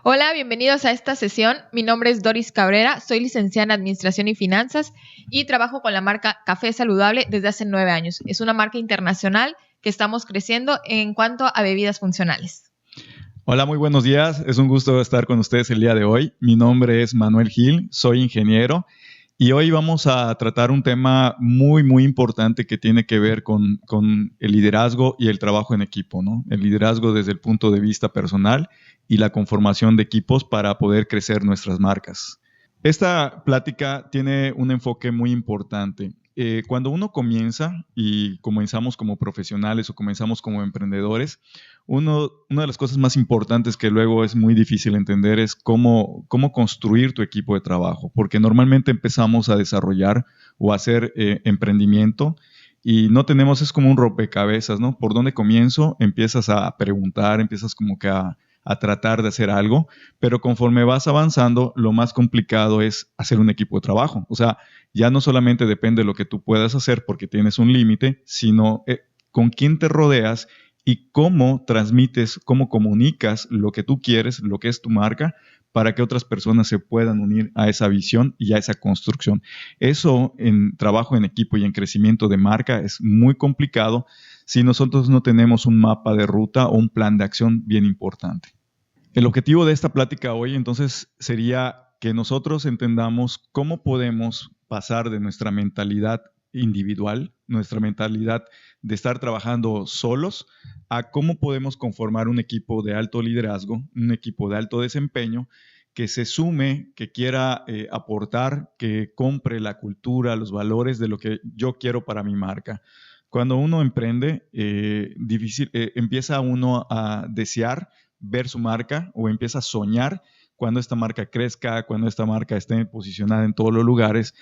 Hola, bienvenidos a esta sesión. Mi nombre es Doris Cabrera, soy licenciada en Administración y Finanzas y trabajo con la marca Café Saludable desde hace 9 años. Es una marca internacional que estamos creciendo en cuanto a bebidas funcionales. Hola, muy buenos días. Es un gusto estar con ustedes el día de hoy. Mi nombre es Manuel Gil, soy ingeniero y hoy vamos a tratar un tema muy importante que tiene que ver con el liderazgo y el trabajo en equipo, ¿no? El liderazgo desde el punto de vista personal y la conformación de equipos para poder crecer nuestras marcas. Esta plática tiene un enfoque muy importante. Cuando uno comienza y comenzamos como profesionales o comenzamos como emprendedores, una de las cosas más importantes que luego es muy difícil entender es cómo construir tu equipo de trabajo, porque normalmente empezamos a desarrollar o a hacer emprendimiento y no tenemos, es como un rompecabezas, ¿no? ¿Por dónde comienzo? Empiezas a preguntar, empiezas como que a tratar de hacer algo, pero conforme vas avanzando, lo más complicado es hacer un equipo de trabajo. O sea, ya no solamente depende de lo que tú puedas hacer porque tienes un límite, sino con quién te rodeas y cómo transmites, cómo comunicas lo que tú quieres, lo que es tu marca, para que otras personas se puedan unir a esa visión y a esa construcción. Eso en trabajo en equipo y en crecimiento de marca es muy complicado si nosotros no tenemos un mapa de ruta o un plan de acción bien importante. El objetivo de esta plática hoy entonces sería que nosotros entendamos cómo podemos pasar de nuestra mentalidad individual, nuestra mentalidad de estar trabajando solos, a cómo podemos conformar un equipo de alto liderazgo, un equipo de alto desempeño, que se sume, que quiera aportar, que compre la cultura, los valores de lo que yo quiero para mi marca. Cuando uno emprende, empieza uno a desear ver su marca o empieza a soñar cuando esta marca crezca, cuando esta marca esté posicionada en todos los lugares,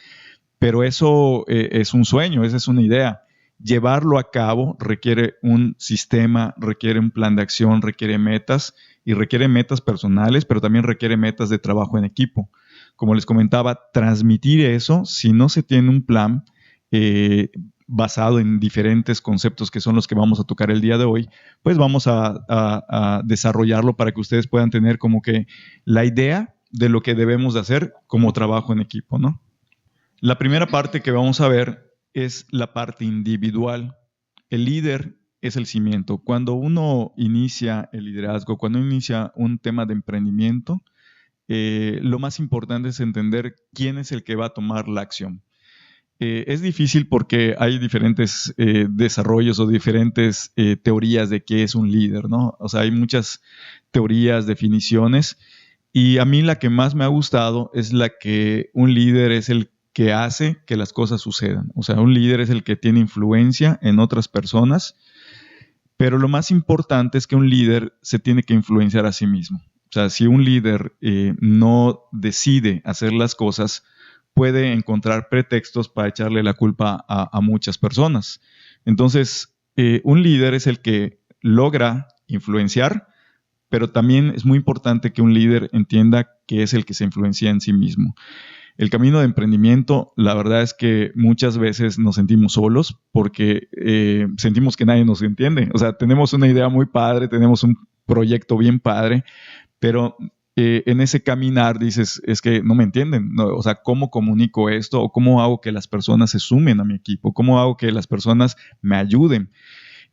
pero eso es un sueño, esa es una idea. Llevarlo a cabo requiere un sistema, requiere un plan de acción, requiere metas y requiere metas personales, pero también requiere metas de trabajo en equipo. Como les comentaba, transmitir eso, si no se tiene un plan basado en diferentes conceptos que son los que vamos a tocar el día de hoy, pues vamos a desarrollarlo para que ustedes puedan tener como que la idea de lo que debemos de hacer como trabajo en equipo, ¿no? La primera parte que vamos a ver es la parte individual. El líder es el cimiento. Cuando uno inicia el liderazgo, cuando uno inicia un tema de emprendimiento, lo más importante es entender quién es el que va a tomar la acción. Es difícil porque hay diferentes desarrollos o diferentes teorías de qué es un líder, ¿no? O sea, hay muchas teorías, definiciones, y a mí la que más me ha gustado es la que un líder es el que hace que las cosas sucedan. O sea, un líder es el que tiene influencia en otras personas, pero lo más importante es que un líder se tiene que influenciar a sí mismo. O sea, si un líder no decide hacer las cosas, puede encontrar pretextos para echarle la culpa a muchas personas. Entonces, un líder es el que logra influenciar, pero también es muy importante que un líder entienda que es el que se influencia en sí mismo. El camino de emprendimiento, la verdad es que muchas veces nos sentimos solos porque sentimos que nadie nos entiende. O sea, tenemos una idea muy padre, tenemos un proyecto bien padre, pero en ese caminar dices, es que no me entienden, ¿no? O sea, ¿cómo comunico esto? ¿O cómo hago que las personas se sumen a mi equipo? ¿Cómo hago que las personas me ayuden?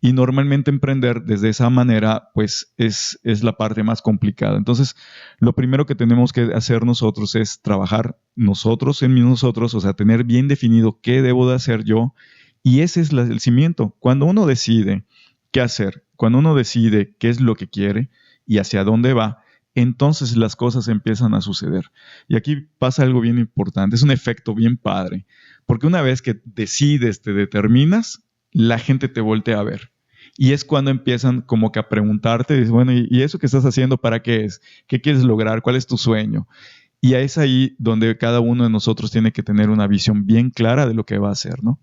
Y normalmente emprender desde esa manera, pues es la parte más complicada. Entonces, lo primero que tenemos que hacer nosotros es trabajar nosotros en nosotros, o sea, tener bien definido qué debo de hacer yo. Y ese es el cimiento. Cuando uno decide qué hacer, cuando uno decide qué es lo que quiere y hacia dónde va, entonces las cosas empiezan a suceder. Y aquí pasa algo bien importante, es un efecto bien padre, porque una vez que decides, te determinas, la gente te voltea a ver. Y es cuando empiezan como que a preguntarte, bueno, ¿y eso que estás haciendo para qué es? ¿Qué quieres lograr? ¿Cuál es tu sueño? Y es ahí donde cada uno de nosotros tiene que tener una visión bien clara de lo que va a hacer, ¿no?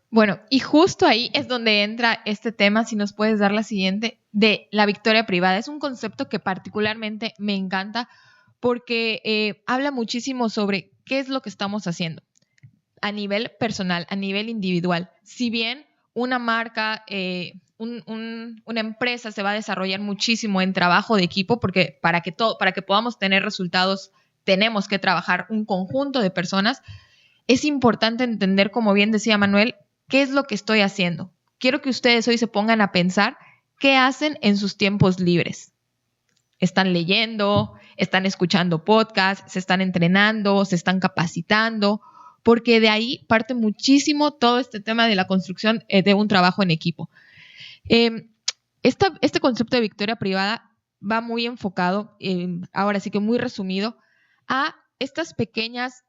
Bueno, y justo ahí es donde entra este tema, si nos puedes dar la siguiente, de la victoria privada. Es un concepto que particularmente me encanta porque habla muchísimo sobre qué es lo que estamos haciendo a nivel personal, a nivel individual. Si bien una marca una empresa se va a desarrollar muchísimo en trabajo de equipo, porque para que podamos tener resultados tenemos que trabajar un conjunto de personas. Es importante entender, como bien decía Manuel, qué es lo que estoy haciendo. Quiero que ustedes hoy se pongan a pensar qué hacen en sus tiempos libres. ¿Están leyendo? ¿Están escuchando podcasts? ¿Se están entrenando? ¿Se están capacitando? Porque de ahí parte muchísimo todo este tema de la construcción de un trabajo en equipo. Este concepto de victoria privada va muy enfocado, ahora sí que muy resumido, a estos pequeños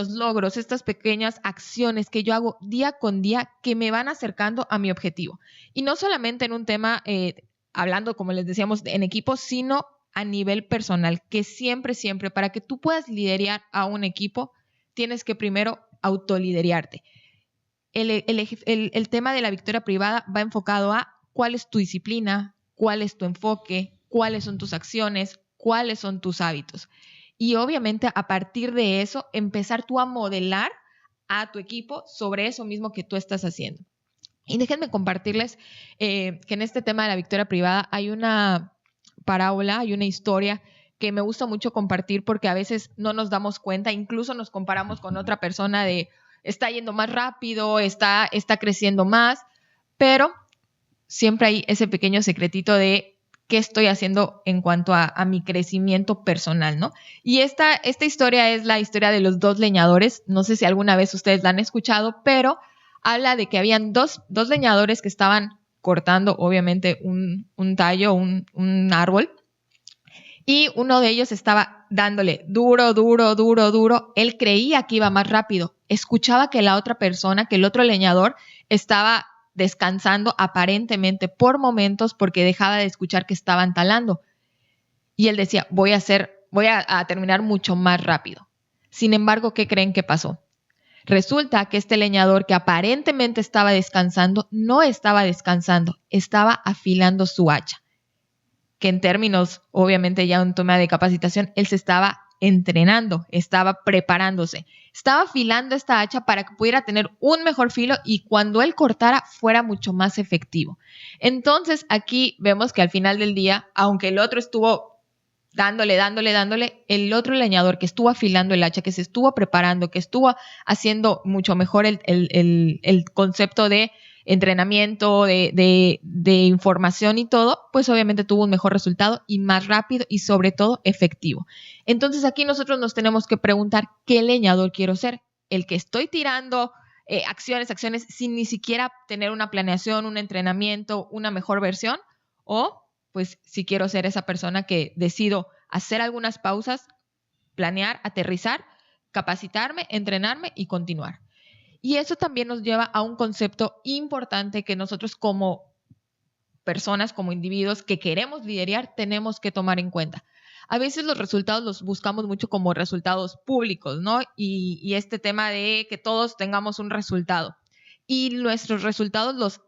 logros, estas pequeñas acciones que yo hago día con día que me van acercando a mi objetivo. Y no solamente en un tema, hablando, como les decíamos, en equipo, sino a nivel personal, que siempre, para que tú puedas liderar a un equipo, tienes que primero autoliderarte. El tema de la victoria privada va enfocado a cuál es tu disciplina, cuál es tu enfoque, cuáles son tus acciones, cuáles son tus hábitos. Y obviamente a partir de eso, empezar tú a modelar a tu equipo sobre eso mismo que tú estás haciendo. Y déjenme compartirles que en este tema de la victoria privada hay una parábola, hay una historia que me gusta mucho compartir porque a veces no nos damos cuenta, incluso nos comparamos con otra persona de está yendo más rápido, está creciendo más, pero siempre hay ese pequeño secretito de qué estoy haciendo en cuanto a mi crecimiento personal, ¿no? Y esta historia es la historia de los dos leñadores. No sé si alguna vez ustedes la han escuchado, pero habla de que habían dos leñadores que estaban cortando, obviamente, un tallo, un árbol, y uno de ellos estaba dándole duro. Él creía que iba más rápido. Escuchaba que la otra persona, que el otro leñador, estaba descansando aparentemente por momentos porque dejaba de escuchar que estaban talando. Y él decía, voy a terminar mucho más rápido. Sin embargo, ¿qué creen que pasó? Resulta que este leñador que aparentemente estaba descansando, no estaba descansando, estaba afilando su hacha. Que en términos, obviamente ya un tema de capacitación, él se estaba entrenando, estaba preparándose, estaba afilando esta hacha para que pudiera tener un mejor filo y cuando él cortara fuera mucho más efectivo. Entonces aquí vemos que al final del día, aunque el otro estuvo dándole, el otro leñador que estuvo afilando el hacha, que se estuvo preparando, que estuvo haciendo mucho mejor el concepto de entrenamiento, de información y todo, pues obviamente tuvo un mejor resultado y más rápido y sobre todo efectivo. Entonces aquí nosotros nos tenemos que preguntar qué leñador quiero ser. El que estoy tirando acciones sin ni siquiera tener una planeación, un entrenamiento, una mejor versión, o pues si quiero ser esa persona que decido hacer algunas pausas, planear, aterrizar, capacitarme, entrenarme y continuar. Y eso también nos lleva a un concepto importante que nosotros como personas, como individuos que queremos liderar, tenemos que tomar en cuenta. A veces los resultados los buscamos mucho como resultados públicos, ¿no? Y este tema de que todos tengamos un resultado. Y nuestros resultados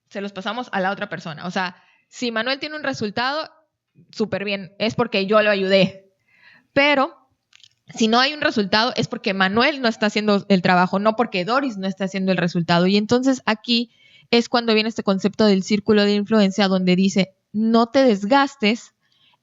se los pasamos a la otra persona. O sea, si Manuel tiene un resultado, súper bien, es porque yo lo ayudé. Pero si no hay un resultado es porque Manuel no está haciendo el trabajo, no porque Doris no está haciendo el resultado. Y entonces aquí es cuando viene este concepto del círculo de influencia donde dice, no te desgastes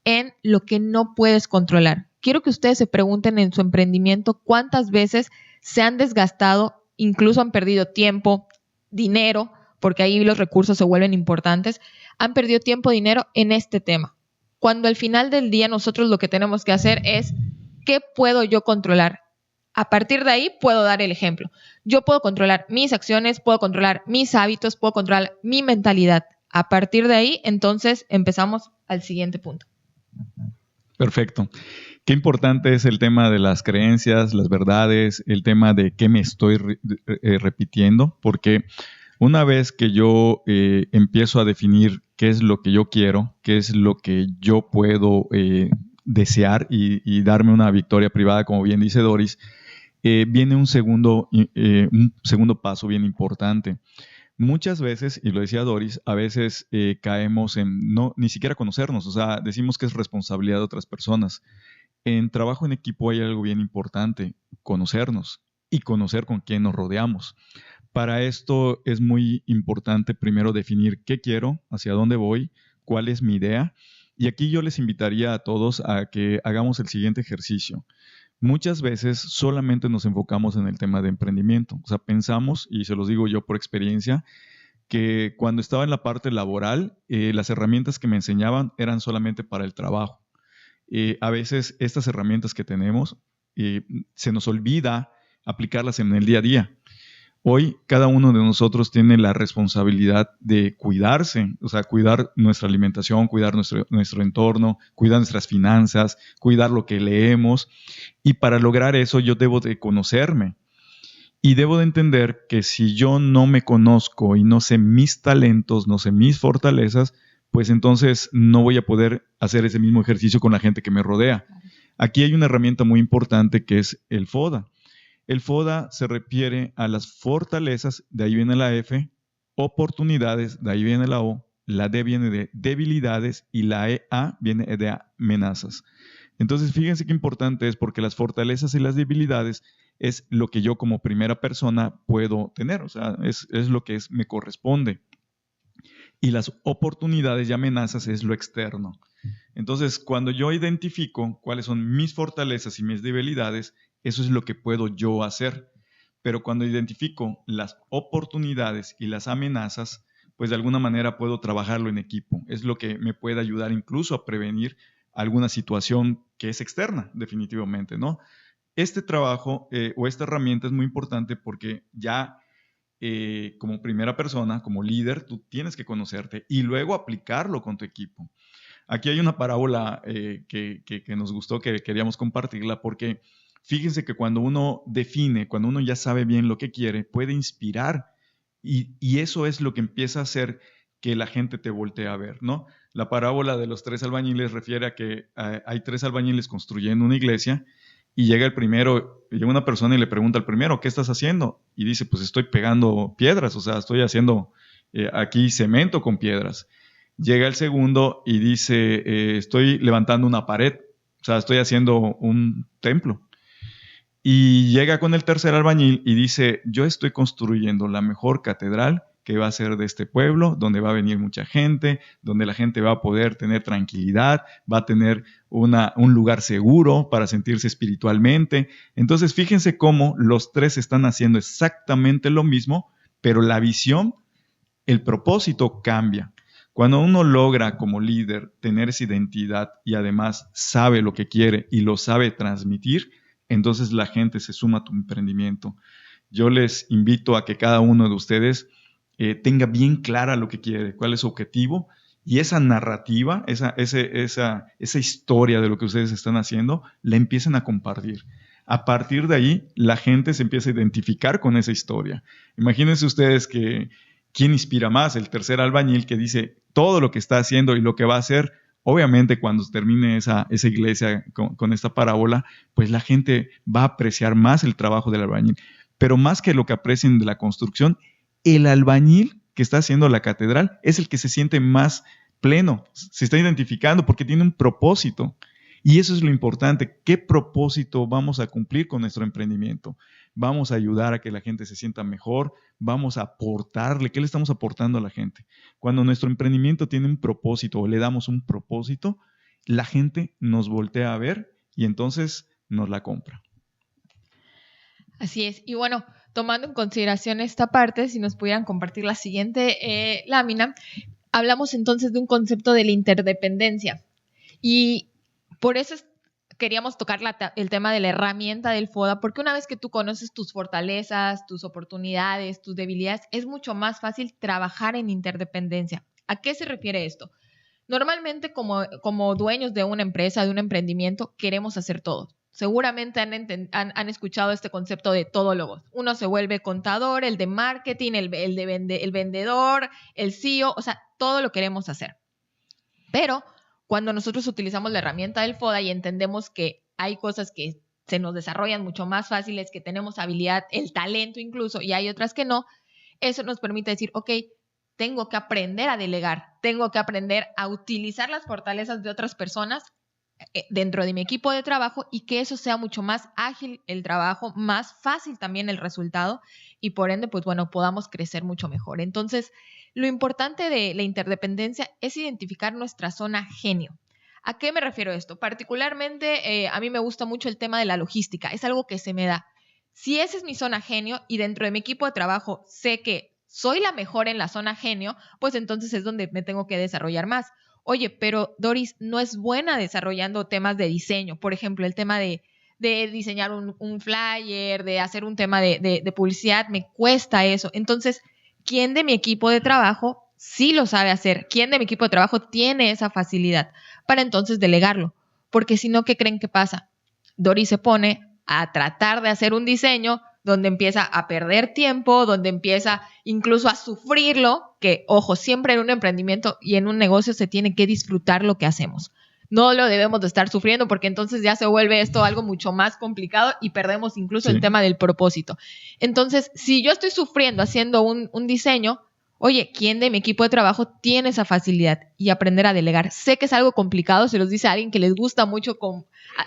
en lo que no puedes controlar. Quiero que ustedes se pregunten en su emprendimiento cuántas veces se han desgastado, incluso han perdido tiempo, dinero, porque ahí los recursos se vuelven importantes, han perdido tiempo, dinero en este tema. Cuando al final del día nosotros lo que tenemos que hacer es ¿qué puedo yo controlar? A partir de ahí puedo dar el ejemplo. Yo puedo controlar mis acciones, puedo controlar mis hábitos, puedo controlar mi mentalidad. A partir de ahí, entonces, empezamos al siguiente punto. Perfecto. Qué importante es el tema de las creencias, las verdades, el tema de qué me estoy repitiendo, porque una vez que yo empiezo a definir qué es lo que yo quiero, qué es lo que yo puedo desear y darme una victoria privada, como bien dice Doris, viene un segundo paso bien importante. Muchas veces, y lo decía Doris, a veces caemos en ni siquiera conocernos, o sea, decimos que es responsabilidad de otras personas. En trabajo en equipo hay algo bien importante, conocernos y conocer con quién nos rodeamos. Para esto es muy importante primero definir qué quiero, hacia dónde voy, cuál es mi idea. Y aquí yo les invitaría a todos a que hagamos el siguiente ejercicio. Muchas veces solamente nos enfocamos en el tema de emprendimiento. O sea, pensamos, y se los digo yo por experiencia, que cuando estaba en la parte laboral, las herramientas que me enseñaban eran solamente para el trabajo. A veces estas herramientas que tenemos se nos olvida aplicarlas en el día a día. Hoy cada uno de nosotros tiene la responsabilidad de cuidarse, o sea, cuidar nuestra alimentación, cuidar nuestro entorno, cuidar nuestras finanzas, cuidar lo que leemos. Y para lograr eso yo debo de conocerme. Y debo de entender que si yo no me conozco y no sé mis talentos, no sé mis fortalezas, pues entonces no voy a poder hacer ese mismo ejercicio con la gente que me rodea. Aquí hay una herramienta muy importante que es el FODA. El FODA se refiere a las fortalezas, de ahí viene la F, oportunidades, de ahí viene la O, la D viene de debilidades y la A viene de amenazas. Entonces, fíjense qué importante es porque las fortalezas y las debilidades es lo que yo como primera persona puedo tener, o sea, es lo que me corresponde. Y las oportunidades y amenazas es lo externo. Entonces, cuando yo identifico cuáles son mis fortalezas y mis debilidades, eso es lo que puedo yo hacer. Pero cuando identifico las oportunidades y las amenazas, pues de alguna manera puedo trabajarlo en equipo. Es lo que me puede ayudar incluso a prevenir alguna situación que es externa, definitivamente, ¿no? Este trabajo o esta herramienta es muy importante porque ya como primera persona, como líder, tú tienes que conocerte y luego aplicarlo con tu equipo. Aquí hay una parábola que nos gustó, que queríamos compartirla, porque fíjense que cuando uno define, cuando uno ya sabe bien lo que quiere, puede inspirar y eso es lo que empieza a hacer que la gente te voltee a ver, ¿no? La parábola de los tres albañiles refiere a que hay tres albañiles construyendo una iglesia y llega el primero, llega una persona y le pregunta al primero, ¿qué estás haciendo? Y dice, pues estoy pegando piedras, o sea, estoy haciendo aquí cemento con piedras. Llega el segundo y dice, estoy levantando una pared, o sea, estoy haciendo un templo. Y llega con el tercer albañil y dice, yo estoy construyendo la mejor catedral que va a ser de este pueblo, donde va a venir mucha gente, donde la gente va a poder tener tranquilidad, va a tener un lugar seguro para sentirse espiritualmente. Entonces, fíjense cómo los tres están haciendo exactamente lo mismo, pero la visión, el propósito cambia. Cuando uno logra como líder tener esa identidad y además sabe lo que quiere y lo sabe transmitir, entonces la gente se suma a tu emprendimiento. Yo les invito a que cada uno de ustedes tenga bien clara lo que quiere, cuál es su objetivo y esa narrativa, esa historia de lo que ustedes están haciendo, la empiecen a compartir. A partir de ahí, la gente se empieza a identificar con esa historia. Imagínense ustedes que quién inspira más, el tercer albañil que dice todo lo que está haciendo y lo que va a hacer. Obviamente, cuando termine esa iglesia con esta parábola, pues la gente va a apreciar más el trabajo del albañil. Pero más que lo que aprecien de la construcción, el albañil que está haciendo la catedral es el que se siente más pleno, se está identificando porque tiene un propósito. Y eso es lo importante, ¿qué propósito vamos a cumplir con nuestro emprendimiento? Vamos a ayudar a que la gente se sienta mejor, vamos a aportarle, ¿qué le estamos aportando a la gente? Cuando nuestro emprendimiento tiene un propósito o le damos un propósito, la gente nos voltea a ver y entonces nos la compra. Así es. Y bueno, tomando en consideración esta parte, si nos pudieran compartir la siguiente lámina, hablamos entonces de un concepto de la interdependencia. Y por eso queríamos tocar el tema de la herramienta del FODA, porque una vez que tú conoces tus fortalezas, tus oportunidades, tus debilidades, es mucho más fácil trabajar en interdependencia. ¿A qué se refiere esto? Normalmente como dueños de una empresa, de un emprendimiento, queremos hacer todo. Seguramente han escuchado este concepto de todólogos. Uno se vuelve contador, el de marketing, el vendedor, el CEO, o sea, todo lo queremos hacer. Pero cuando nosotros utilizamos la herramienta del FODA y entendemos que hay cosas que se nos desarrollan mucho más fáciles, que tenemos habilidad, el talento incluso, y hay otras que no, eso nos permite decir, ok, tengo que aprender a delegar, tengo que aprender a utilizar las fortalezas de otras personas dentro de mi equipo de trabajo y que eso sea mucho más ágil el trabajo, más fácil también el resultado y por ende, pues bueno, podamos crecer mucho mejor. Entonces, lo importante de la interdependencia es identificar nuestra zona genio. ¿A qué me refiero esto? Particularmente, a mí me gusta mucho el tema de la logística, es algo que se me da. Si esa es mi zona genio y dentro de mi equipo de trabajo sé que soy la mejor en la zona genio, pues entonces es donde me tengo que desarrollar más. Oye, pero Doris no es buena desarrollando temas de diseño. Por ejemplo, el tema de diseñar un flyer, de hacer un tema de publicidad, me cuesta eso. Entonces, ¿quién de mi equipo de trabajo sí lo sabe hacer? ¿Quién de mi equipo de trabajo tiene esa facilidad para entonces delegarlo? Porque si no, ¿qué creen que pasa? Doris se pone a tratar de hacer un diseño donde empieza a perder tiempo, donde empieza incluso a sufrirlo, que ojo, siempre en un emprendimiento y en un negocio se tiene que disfrutar lo que hacemos. No lo debemos de estar sufriendo porque entonces ya se vuelve esto algo mucho más complicado y perdemos incluso el tema del propósito. Entonces, si yo estoy sufriendo haciendo un diseño, oye, ¿quién de mi equipo de trabajo tiene esa facilidad? Y aprender a delegar. Sé que es algo complicado, se los dice a alguien que les gusta mucho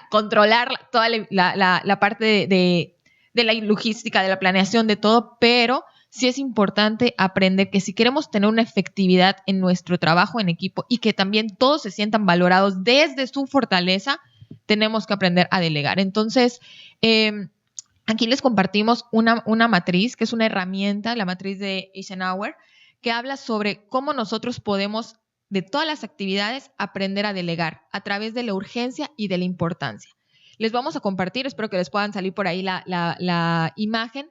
controlar toda la parte de la logística, de la planeación, de todo, pero sí es importante aprender que si queremos tener una efectividad en nuestro trabajo en equipo y que también todos se sientan valorados desde su fortaleza, tenemos que aprender a delegar. Entonces, aquí les compartimos una matriz, que es una herramienta, la matriz de Eisenhower, que habla sobre cómo nosotros podemos, de todas las actividades, aprender a delegar a través de la urgencia y de la importancia. Les vamos a compartir, espero que les puedan salir por ahí la imagen,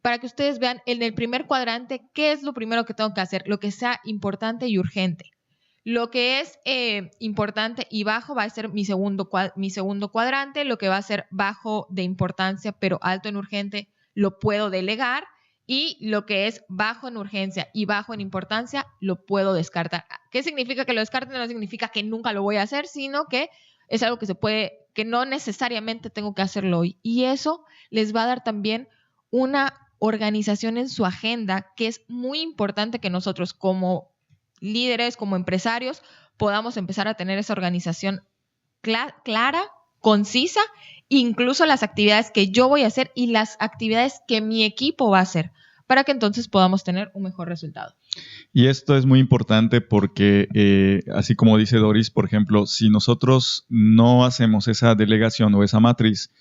para que ustedes vean en el primer cuadrante qué es lo primero que tengo que hacer, lo que sea importante y urgente. Lo que es importante y bajo va a ser mi segundo cuadrante, lo que va a ser bajo de importancia pero alto en urgente lo puedo delegar y lo que es bajo en urgencia y bajo en importancia lo puedo descartar. ¿Qué significa que lo descarte? No significa que nunca lo voy a hacer, sino que es algo que se puede, que no necesariamente tengo que hacerlo hoy. Y eso les va a dar también una organización en su agenda que es muy importante que nosotros como líderes, como empresarios, podamos empezar a tener esa organización clara, concisa, incluso las actividades que yo voy a hacer y las actividades que mi equipo va a hacer, para que entonces podamos tener un mejor resultado. Y esto es muy importante porque, así como dice Doris, por ejemplo, si nosotros no hacemos esa delegación o esa matriz,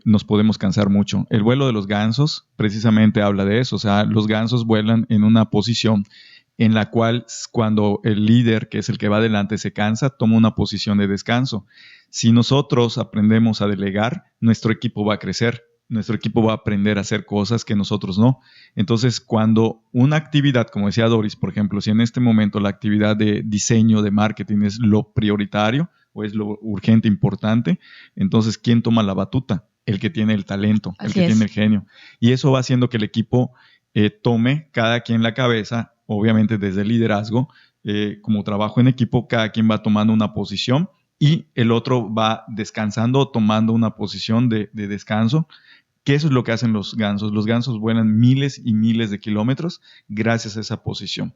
nos podemos cansar mucho. El vuelo de los gansos precisamente habla de eso. O sea, los gansos vuelan en una posición en la cual cuando el líder, que es el que va adelante, se cansa, toma una posición de descanso. Si nosotros aprendemos a delegar, nuestro equipo va a crecer, nuestro equipo va a aprender a hacer cosas que nosotros no. Entonces, cuando una actividad, como decía Doris, por ejemplo, si en este momento la actividad de diseño, de marketing es lo prioritario o es lo urgente, importante, entonces, ¿quién toma la batuta? El que tiene el talento, el que tiene el genio. Y eso va haciendo que el equipo tome cada quien la cabeza, obviamente desde el liderazgo, como trabajo en equipo, cada quien va tomando una posición y el otro va descansando, tomando una posición de descanso, que eso es lo que hacen los gansos. Los gansos vuelan miles y miles de kilómetros gracias a esa posición.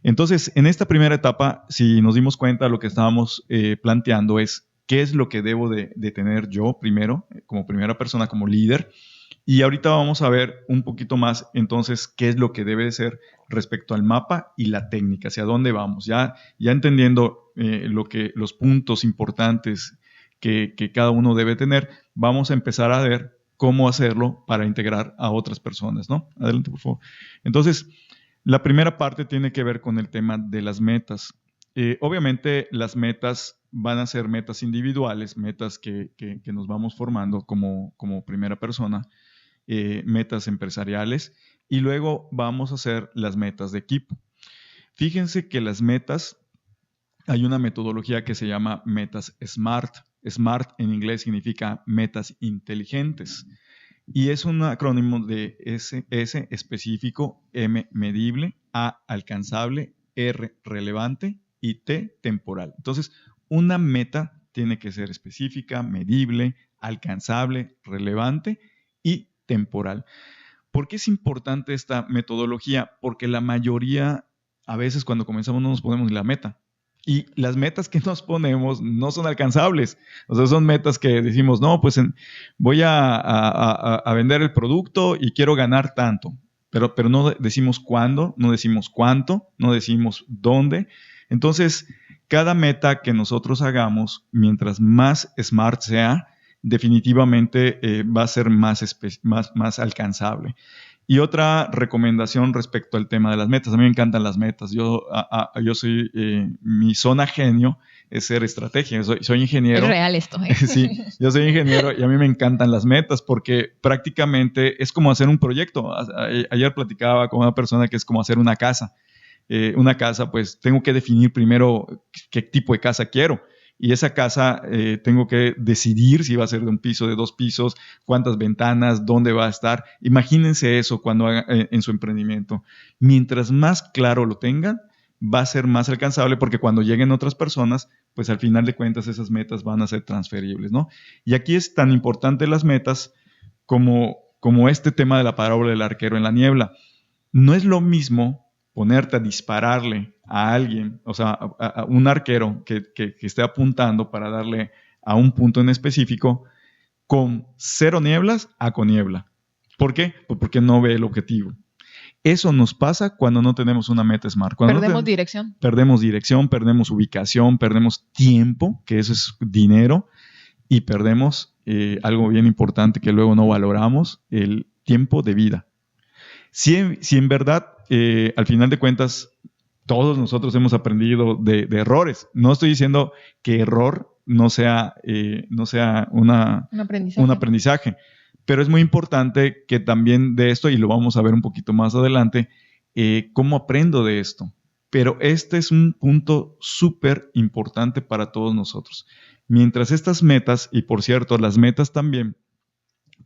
Entonces, en esta primera etapa, si nos dimos cuenta, lo que estábamos planteando es qué es lo que debo de tener yo primero, como primera persona, como líder. Y ahorita vamos a ver un poquito más, entonces, qué es lo que debe de ser respecto al mapa y la técnica, hacia dónde vamos. Ya entendiendo los puntos importantes que cada uno debe tener, vamos a empezar a ver cómo hacerlo para integrar a otras personas, ¿no? Adelante, por favor. Entonces, la primera parte tiene que ver con el tema de las metas. Obviamente, las metas van a ser metas individuales, metas que nos vamos formando como primera persona, metas empresariales, y luego vamos a hacer las metas de equipo. Fíjense que las metas, hay una metodología que se llama metas SMART. SMART en inglés significa metas inteligentes. Y es un acrónimo de S específico, M medible, A alcanzable, R relevante y T temporal. Entonces, una meta tiene que ser específica, medible, alcanzable, relevante y temporal. ¿Por qué es importante esta metodología? Porque la mayoría, a veces cuando comenzamos no nos ponemos ni la meta. Y las metas que nos ponemos no son alcanzables. O sea, son metas que decimos, no, pues voy a vender el producto y quiero ganar tanto. Pero no decimos cuándo, no decimos cuánto, no decimos dónde. Entonces, cada meta que nosotros hagamos, mientras más smart sea, definitivamente va a ser más alcanzable. Y otra recomendación respecto al tema de las metas. A mí me encantan las metas. Yo soy, mi zona genio es ser estrategia. Soy ingeniero. Es real esto. Sí, yo soy ingeniero y a mí me encantan las metas porque prácticamente es como hacer un proyecto. Ayer platicaba con una persona que es como hacer una casa. Una casa, pues tengo que definir primero qué tipo de casa quiero. Y esa casa tengo que decidir si va a ser de un piso, de 2 pisos, cuántas ventanas, dónde va a estar. Imagínense eso cuando hagan en su emprendimiento. Mientras más claro lo tengan, va a ser más alcanzable porque cuando lleguen otras personas, pues al final de cuentas esas metas van a ser transferibles, ¿no? Y aquí es tan importante las metas como este tema de la parábola del arquero en la niebla. No es lo mismo ponerte a dispararle a alguien, o sea, a un arquero que esté apuntando para darle a un punto en específico con 0 nieblas a con niebla. ¿Por qué? Pues porque no ve el objetivo. Eso nos pasa cuando no tenemos una meta SMART. Perdemos dirección. Perdemos dirección, perdemos ubicación, perdemos tiempo, que eso es dinero, y perdemos algo bien importante que luego no valoramos, el tiempo de vida. Si en verdad, al final de cuentas, todos nosotros hemos aprendido de errores. No estoy diciendo que error no sea un aprendizaje, pero es muy importante que también de esto, y lo vamos a ver un poquito más adelante, cómo aprendo de esto. Pero este es un punto súper importante para todos nosotros. Mientras estas metas, y por cierto, las metas también,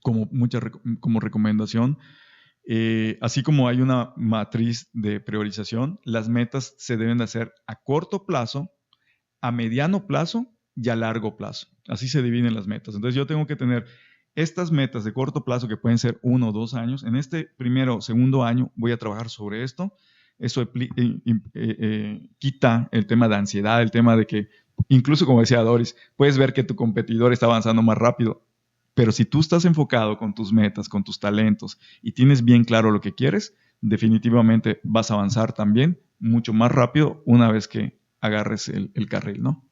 como recomendación, así como hay una matriz de priorización, las metas se deben de hacer a corto plazo, a mediano plazo y a largo plazo. Así se dividen las metas. Entonces yo tengo que tener estas metas de corto plazo que pueden ser 1 o 2 años. En este primero o segundo año voy a trabajar sobre esto. Eso quita el tema de ansiedad, el tema de que, incluso como decía Doris, puedes ver que tu competidor está avanzando más rápido. Pero si tú estás enfocado con tus metas, con tus talentos y tienes bien claro lo que quieres, definitivamente vas a avanzar también mucho más rápido una vez que agarres el carril, ¿no?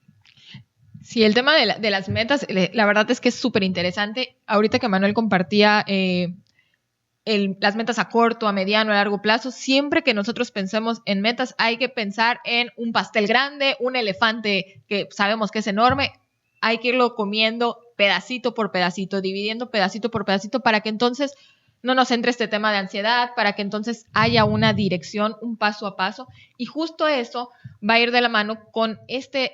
Sí, el tema de las metas, la verdad es que es súper interesante. Ahorita que Manuel compartía las metas a corto, a mediano, a largo plazo, siempre que nosotros pensemos en metas, hay que pensar en un pastel grande, un elefante que sabemos que es enorme, hay que irlo comiendo pedacito por pedacito, dividiendo pedacito por pedacito para que entonces no nos entre este tema de ansiedad, para que entonces haya una dirección, un paso a paso. Y justo eso va a ir de la mano con este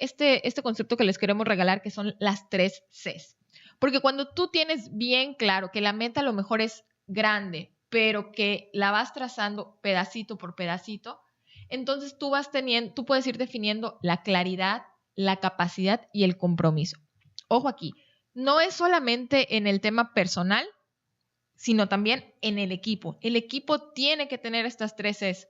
concepto que les queremos regalar, que son las 3 Cs. Porque cuando tú tienes bien claro que la meta a lo mejor es grande, pero que la vas trazando pedacito por pedacito, entonces tú puedes ir definiendo la claridad, la capacidad y el compromiso. Ojo aquí, no es solamente en el tema personal, sino también en el equipo. El equipo tiene que tener estas 3 Cs,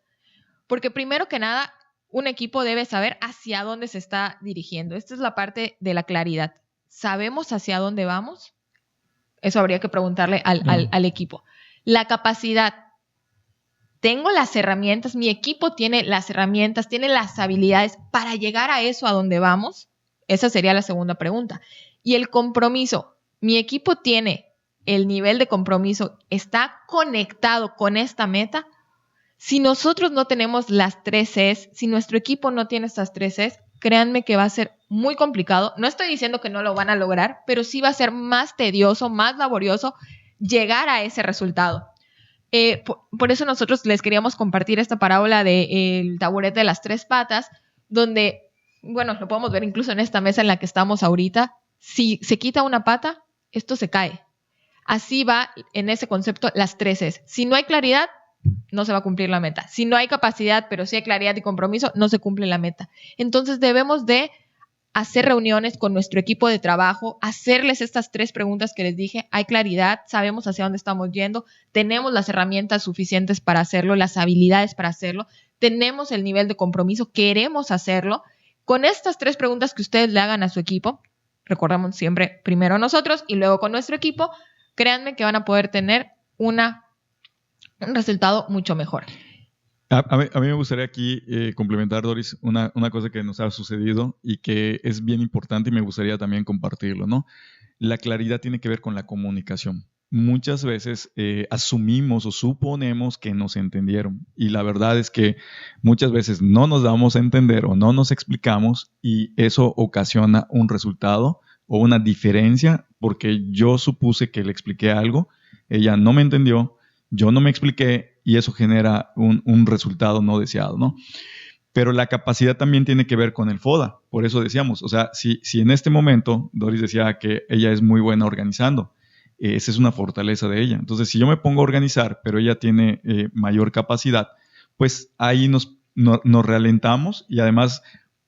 porque primero que nada, un equipo debe saber hacia dónde se está dirigiendo. Esta es la parte de la claridad. ¿Sabemos hacia dónde vamos? Eso habría que preguntarle al equipo. La capacidad. Tengo las herramientas, mi equipo tiene las herramientas, tiene las habilidades para llegar a eso a donde vamos. Esa sería la segunda pregunta. Y el compromiso. Mi equipo tiene el nivel de compromiso, está conectado con esta meta. Si nosotros no tenemos las 3 Cs, si nuestro equipo no tiene estas 3 Cs, créanme que va a ser muy complicado. No estoy diciendo que no lo van a lograr, pero sí va a ser más tedioso, más laborioso llegar a ese resultado. Por eso nosotros les queríamos compartir esta parábola del taburete de las 3 patas, donde, bueno, lo podemos ver incluso en esta mesa en la que estamos ahorita. Si se quita una pata, esto se cae. Así va en ese concepto las 3 Cs. Si no hay claridad, no se va a cumplir la meta. Si no hay capacidad, pero sí hay claridad y compromiso, no se cumple la meta. Entonces debemos de hacer reuniones con nuestro equipo de trabajo, hacerles estas 3 preguntas que les dije. Hay claridad, sabemos hacia dónde estamos yendo, tenemos las herramientas suficientes para hacerlo, las habilidades para hacerlo, tenemos el nivel de compromiso, queremos hacerlo. Con estas 3 preguntas que ustedes le hagan a su equipo, recordamos siempre primero nosotros y luego con nuestro equipo, créanme que van a poder tener un resultado mucho mejor. A mí me gustaría aquí complementar, Doris, una cosa que nos ha sucedido y que es bien importante y me gustaría también compartirlo, ¿no? La claridad tiene que ver con la comunicación. Muchas veces asumimos o suponemos que nos entendieron y la verdad es que muchas veces no nos damos a entender o no nos explicamos y eso ocasiona un resultado o una diferencia porque yo supuse que le expliqué algo, ella no me entendió, yo no me expliqué y eso genera un resultado no deseado, ¿no? Pero la capacidad también tiene que ver con el FODA. Por eso decíamos, o sea, si en este momento Doris decía que ella es muy buena organizando, esa es una fortaleza de ella. Entonces, si yo me pongo a organizar, pero ella tiene mayor capacidad, pues ahí nos ralentamos y además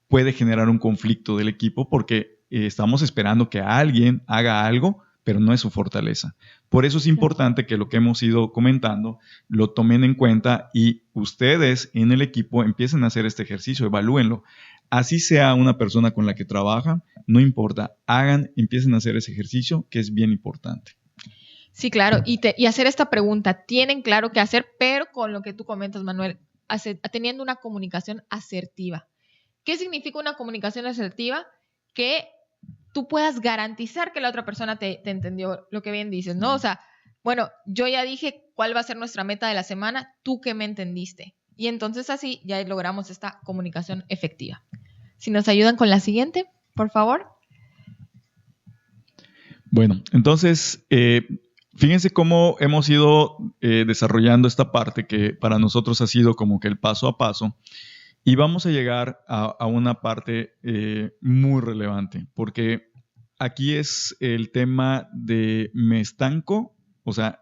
puede generar un conflicto del equipo porque estamos esperando que alguien haga algo, pero no es su fortaleza. Por eso es importante que lo que hemos ido comentando lo tomen en cuenta y ustedes en el equipo empiecen a hacer este ejercicio, evalúenlo. Así sea una persona con la que trabajan, no importa, empiecen a hacer ese ejercicio que es bien importante. Sí, claro, y hacer esta pregunta, tienen claro qué hacer, pero con lo que tú comentas, Manuel, teniendo una comunicación asertiva. ¿Qué significa una comunicación asertiva? Que tú puedas garantizar que la otra persona te entendió lo que bien dices, ¿no? O sea, bueno, yo ya dije cuál va a ser nuestra meta de la semana, tú que me entendiste. Y entonces así ya logramos esta comunicación efectiva. Si nos ayudan con la siguiente, por favor. Bueno, entonces, fíjense cómo hemos ido desarrollando esta parte que para nosotros ha sido como que el paso a paso. Y vamos a llegar a una parte muy relevante, porque aquí es el tema de me estanco. O sea,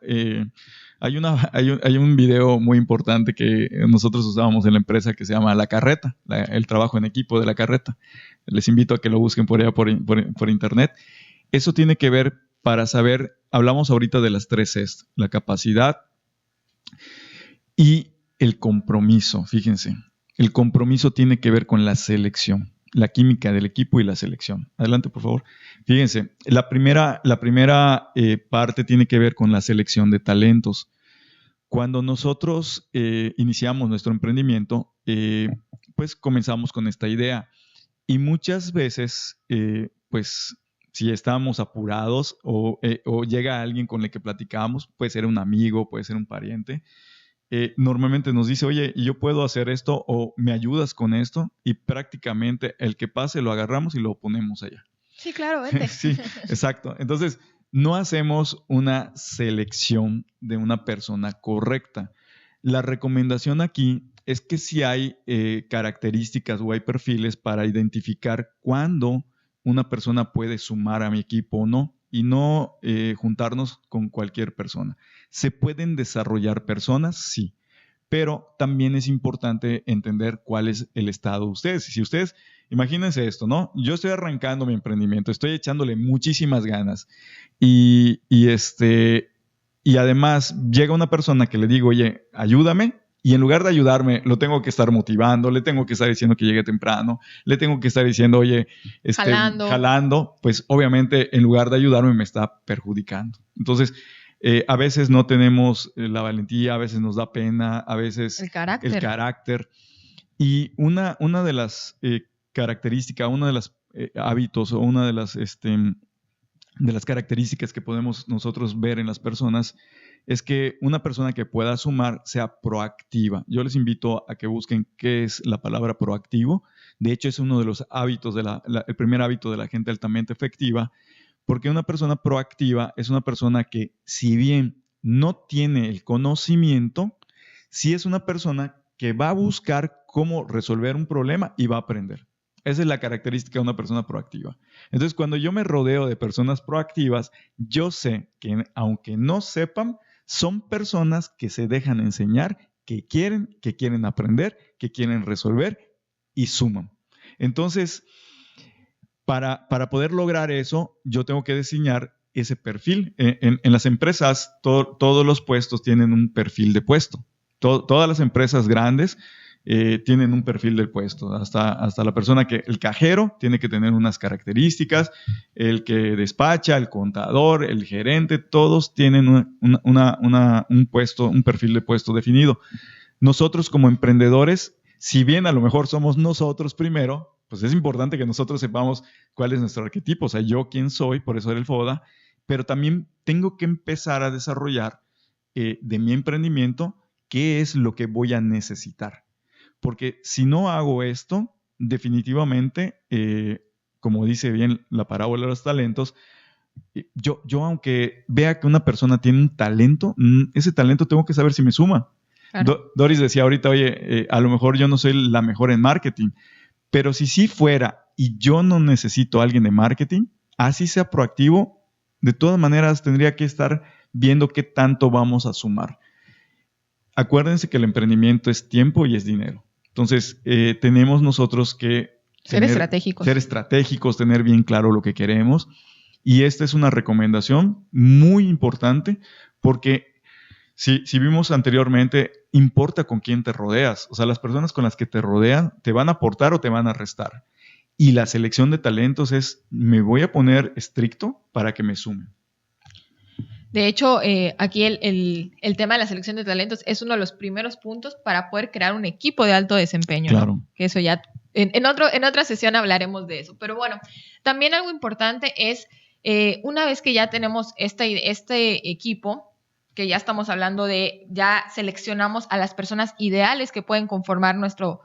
hay un video muy importante que nosotros usábamos en la empresa que se llama La Carreta, el trabajo en equipo de La Carreta. Les invito a que lo busquen por allá por internet. Eso tiene que ver para saber, hablamos ahorita de las 3 Cs, la capacidad y el compromiso, fíjense. El compromiso tiene que ver con la selección, la química del equipo y la selección. Adelante, por favor. Fíjense, la primera parte tiene que ver con la selección de talentos. Cuando nosotros iniciamos nuestro emprendimiento, pues comenzamos con esta idea. Y muchas veces, pues si estamos apurados o llega alguien con el que platicamos, puede ser un amigo, puede ser un pariente, normalmente nos dice, oye, ¿y yo puedo hacer esto o me ayudas con esto? Y prácticamente el que pase lo agarramos y lo ponemos allá. Sí, claro, vete. Sí, exacto. Entonces, no hacemos una selección de una persona correcta. La recomendación aquí es que si hay características o hay perfiles para identificar cuándo una persona puede sumar a mi equipo o no, y no juntarnos con cualquier persona. ¿Se pueden desarrollar personas? Sí, pero también es importante entender cuál es el estado de ustedes. Si ustedes, imagínense esto, ¿no? Yo estoy arrancando mi emprendimiento, estoy echándole muchísimas ganas y además llega una persona que le digo, oye, ayúdame. Y en lugar de ayudarme, lo tengo que estar motivando, le tengo que estar diciendo que llegue temprano, le tengo que estar diciendo, oye, jalando, pues obviamente en lugar de ayudarme me está perjudicando. Entonces, a veces no tenemos la valentía, a veces nos da pena, a veces el carácter. Y una de las características, uno de los hábitos o una de las características que podemos nosotros ver en las personas es que una persona que pueda sumar sea proactiva. Yo les invito a que busquen qué es la palabra proactivo. De hecho, es uno de los hábitos, el primer hábito de la gente altamente efectiva, porque una persona proactiva es una persona que, si bien no tiene el conocimiento, sí es una persona que va a buscar cómo resolver un problema y va a aprender. Esa es la característica de una persona proactiva. Entonces, cuando yo me rodeo de personas proactivas, yo sé que aunque no sepan, son personas que se dejan enseñar, que quieren aprender, que quieren resolver y suman. Entonces, para poder lograr eso, yo tengo que diseñar ese perfil. En las empresas, todos los puestos tienen un perfil de puesto. Todas las empresas grandes tienen un perfil del puesto. Hasta la persona el cajero tiene que tener unas características, el que despacha, el contador, el gerente, todos tienen un puesto, un perfil de puesto definido. Nosotros como emprendedores, si bien a lo mejor somos nosotros primero, pues es importante que nosotros sepamos cuál es nuestro arquetipo, o sea, yo quién soy, por eso era el FODA, pero también tengo que empezar a desarrollar de mi emprendimiento qué es lo que voy a necesitar. Porque si no hago esto, definitivamente, como dice bien la parábola de los talentos, yo aunque vea que una persona tiene un talento, ese talento tengo que saber si me suma. Claro. Doris decía ahorita, oye, a lo mejor yo no soy la mejor en marketing, pero si sí fuera y yo no necesito a alguien de marketing, así sea proactivo, de todas maneras tendría que estar viendo qué tanto vamos a sumar. Acuérdense que el emprendimiento es tiempo y es dinero. Entonces, tenemos nosotros que ser estratégicos, tener bien claro lo que queremos. Y esta es una recomendación muy importante porque si vimos anteriormente, importa con quién te rodeas. O sea, las personas con las que te rodean te van a aportar o te van a restar. Y la selección de talentos es, me voy a poner estricto para que me sumen. De hecho, aquí el tema de la selección de talentos es uno de los primeros puntos para poder crear un equipo de alto desempeño. Claro. ¿No? Que eso ya, en otra sesión hablaremos de eso. Pero bueno, también algo importante es, una vez que ya tenemos este equipo, que ya estamos hablando ya seleccionamos a las personas ideales que pueden conformar nuestro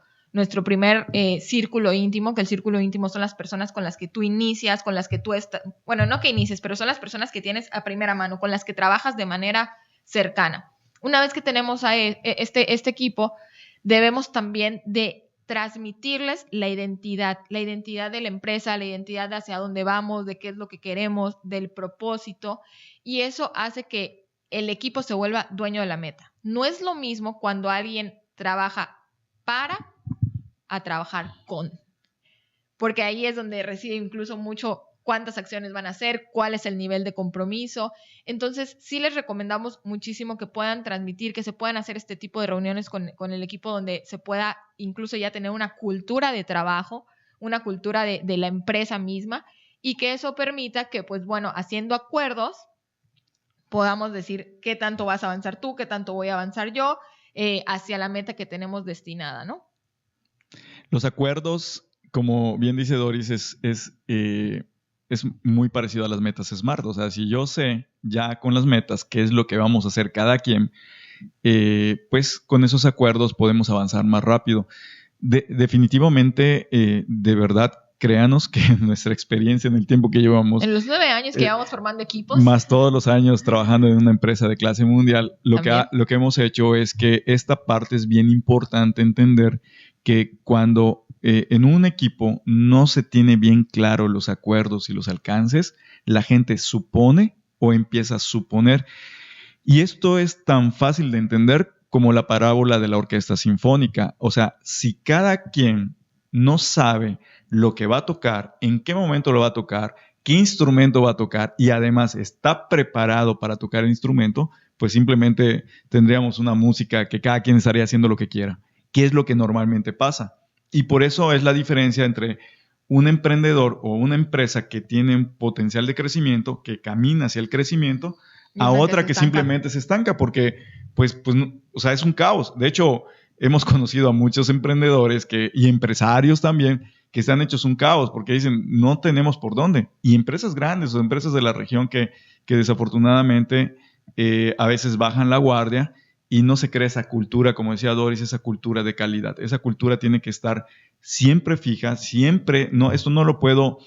primer círculo íntimo, que el círculo íntimo son las personas con las que tú inicias, con las que tú estás, bueno, no que inicies, pero son las personas que tienes a primera mano, con las que trabajas de manera cercana. Una vez que tenemos a este equipo, debemos también de transmitirles la identidad de la empresa, la identidad de hacia dónde vamos, de qué es lo que queremos, del propósito, y eso hace que el equipo se vuelva dueño de la meta. No es lo mismo cuando alguien trabaja a trabajar con, porque ahí es donde reside incluso mucho cuántas acciones van a hacer, cuál es el nivel de compromiso. Entonces, sí les recomendamos muchísimo que puedan transmitir, que se puedan hacer este tipo de reuniones con el equipo donde se pueda incluso ya tener una cultura de trabajo, una cultura de la empresa misma, y que eso permita que, pues bueno, haciendo acuerdos, podamos decir qué tanto vas a avanzar tú, qué tanto voy a avanzar yo, hacia la meta que tenemos destinada, ¿no? Los acuerdos, como bien dice Doris, es muy parecido a las metas SMART. O sea, si yo sé ya con las metas qué es lo que vamos a hacer cada quien, pues con esos acuerdos podemos avanzar más rápido. Definitivamente, de verdad, créanos que nuestra experiencia en el tiempo que llevamos... En los 9 años que llevamos formando equipos. Más todos los años trabajando en una empresa de clase mundial, lo que hemos hecho es que esta parte es bien importante entender que cuando en un equipo no se tiene bien claro los acuerdos y los alcances, la gente supone o empieza a suponer. Y esto es tan fácil de entender como la parábola de la orquesta sinfónica. O sea, si cada quien no sabe lo que va a tocar, en qué momento lo va a tocar, qué instrumento va a tocar y además está preparado para tocar el instrumento, pues simplemente tendríamos una música que cada quien estaría haciendo lo que quiera, que es lo que normalmente pasa. Y por eso es la diferencia entre un emprendedor o una empresa que tiene un potencial de crecimiento, que camina hacia el crecimiento, a otra que simplemente se estanca porque, pues, o sea, es un caos. De hecho, hemos conocido a muchos emprendedores y empresarios también que están hechos un caos porque dicen, no tenemos por dónde. Y empresas grandes o empresas de la región que desafortunadamente a veces bajan la guardia y no se crea esa cultura, como decía Doris, esa cultura de calidad. Esa cultura tiene que estar siempre fija, siempre, no, esto no lo puedo